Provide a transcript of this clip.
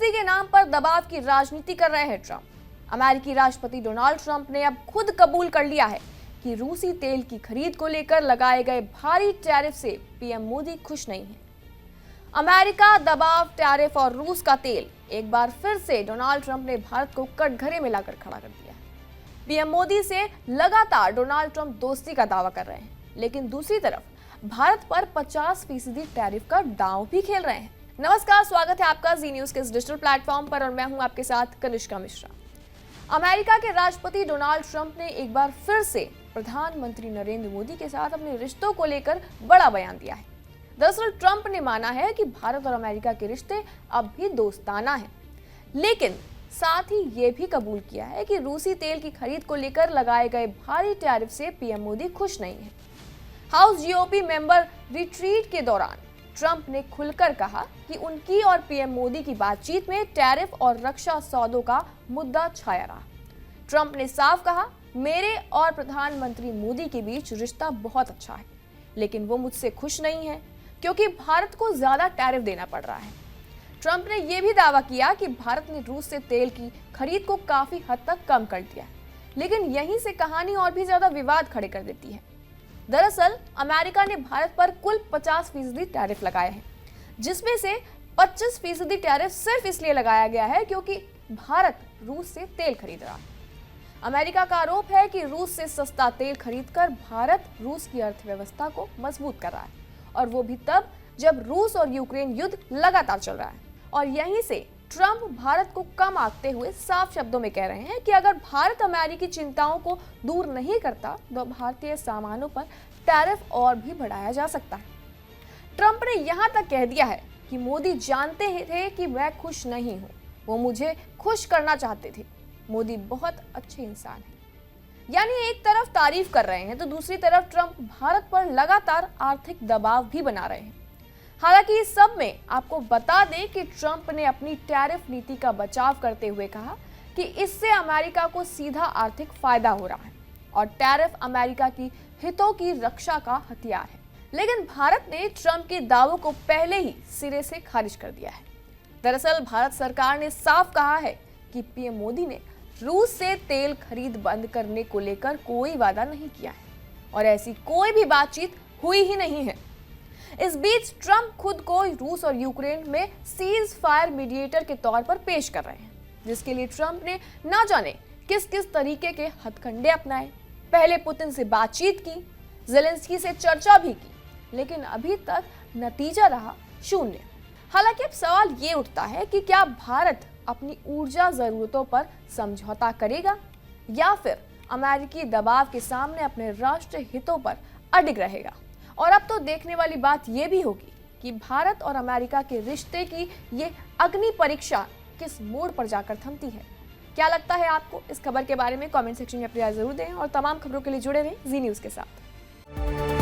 दोस्ती के नाम पर दबाव की राजनीति कर रहे हैं ट्रंप। अमेरिकी राष्ट्रपति डोनाल्ड ट्रंप ने अब खुद कबूल कर लिया है कि रूसी तेल की खरीद को लेकर लगाए गए भारी टैरिफ से पीएम मोदी खुश नहीं है। अमेरिका, दबाव, टैरिफ और रूस का तेल, एक बार फिर से डोनाल्ड ट्रंप ने भारत को कटघरे में लाकर खड़ा कर दिया है। पीएम मोदी से लगातार डोनाल्ड ट्रंप दोस्ती का दावा कर रहे हैं, लेकिन दूसरी तरफ भारत पर 50% टैरिफ का दांव भी खेल रहे हैं। नमस्कार, स्वागत है आपका जी न्यूज के इस डिजिटल प्लेटफॉर्म पर और मैं हूं आपके साथ कनिष्का मिश्रा। अमेरिका के राष्ट्रपति डोनाल्ड ट्रंप ने एक बार फिर से प्रधानमंत्री नरेंद्र मोदी के साथ अपने रिश्तों को लेकर बड़ा बयान दिया है। दरअसल ट्रंप ने माना है कि भारत और अमेरिका के रिश्ते अब भी दोस्ताना हैं, लेकिन साथ ही ये भी कबूल किया है कि रूसी तेल की खरीद को लेकर लगाए गए भारी टैरिफ से पीएम मोदी खुश नहीं है। हाउस जीओपी मेंबर रिट्रीट के दौरान ट्रंप ने खुलकर कहा कि उनकी और पीएम मोदी की बातचीत में टैरिफ और रक्षा सौदों का मुद्दा छाया रहा। ट्रंप ने साफ कहा, मेरे और प्रधानमंत्री मोदी के बीच रिश्ता बहुत अच्छा है, लेकिन वो मुझसे खुश नहीं है क्योंकि भारत को ज्यादा टैरिफ देना पड़ रहा है। ट्रंप ने यह भी दावा किया कि भारत ने रूस से तेल की खरीद को काफी हद तक कम कर दिया है, लेकिन यहीं से कहानी और भी ज्यादा विवाद खड़े कर देती है। दरअसल अमेरिका ने भारत पर कुल 50% टैरिफ लगाए हैं, जिसमें से 25% टैरिफ सिर्फ इसलिए लगाया गया है क्योंकि भारत रूस से तेल खरीद रहा है। अमेरिका का आरोप है कि रूस से सस्ता तेल खरीदकर भारत रूस की अर्थव्यवस्था को मजबूत कर रहा है, और वो भी तब जब रूस और यूक्रेन युद्ध लगातार चल रहा है। और यहीं से ट्रंप भारत को कम आंकते हुए साफ शब्दों में कह रहे हैं कि अगर भारत अमेरिकी चिंताओं को दूर नहीं करता तो भारतीय सामानों पर टैरिफ और भी बढ़ाया जा सकता है। ट्रंप ने यहां तक कह दिया है कि मोदी जानते थे कि मैं खुश नहीं हूं, वो मुझे खुश करना चाहते थे। मोदी बहुत अच्छे इंसान हैं। यानी एक तरफ तारीफ कर रहे हैं तो दूसरी तरफ ट्रंप भारत पर लगातार आर्थिक दबाव भी बना रहे हैं। हालांकि इस सब में आपको बता दें कि ट्रंप ने अपनी टैरिफ नीति का बचाव करते हुए कहा कि इससे अमेरिका को सीधा आर्थिक फायदा हो रहा है और टैरिफ अमेरिका की हितों की रक्षा का हथियार है। लेकिन भारत ने ट्रंप के दावों को पहले ही सिरे से खारिज कर दिया है। दरअसल भारत सरकार ने साफ कहा है कि पीएम मोदी ने रूस से तेल खरीद बंद करने को लेकर कोई वादा नहीं किया है और ऐसी कोई भी बातचीत हुई ही नहीं है। इस बीच ट्रंप खुद को रूस और यूक्रेन में सीज फायर मीडिएटर के तौर पर पेश कर रहे हैं, जिसके लिए ट्रंप ने ना जाने किस किस तरीके के हथकंडे अपनाए। पहले पुतिन से बातचीत की, ज़ेलेंस्की से चर्चा भी की, लेकिन अभी तक नतीजा रहा शून्य। हालांकि अब सवाल ये उठता है कि क्या भारत अपनी ऊर्जा जरूरतों पर समझौता करेगा या फिर अमेरिकी दबाव के सामने अपने राष्ट्रीय हितों पर अडिग रहेगा। और अब तो देखने वाली बात यह भी होगी कि भारत और अमेरिका के रिश्ते की ये अग्नि परीक्षा किस मोड़ पर जाकर थमती है। क्या लगता है आपको? इस खबर के बारे में कमेंट सेक्शन में अपनी राय जरूर दें और तमाम खबरों के लिए जुड़े रहें जी न्यूज के साथ।